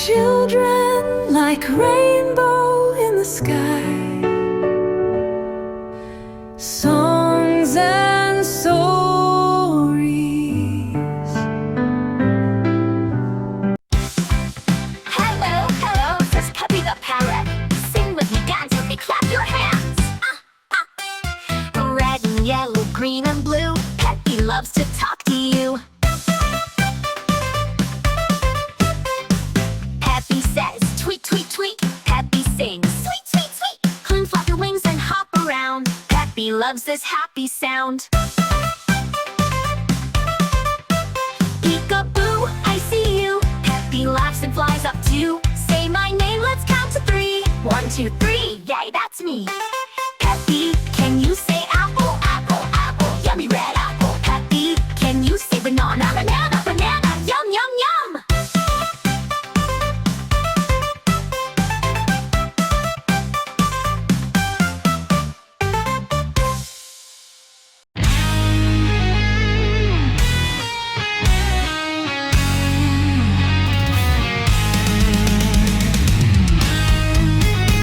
children like rainbow in the sky, songs and stories. Hello, hello, says Pepi the parrot. Sing with me, dance with me, clap your hands. Red and yellow, green and blue, Pepi loves to talk to you. Pepi says, tweet, tweet, tweet. Pepi sings, sweet, sweet, sweet. Clean, flap your wings and hop around. Pepi loves this happy sound. Peek-a-boo, I see you. Pepi laughs and flies up too. Say my name, let's count to 3. 1, 2, 3, yay, that's me.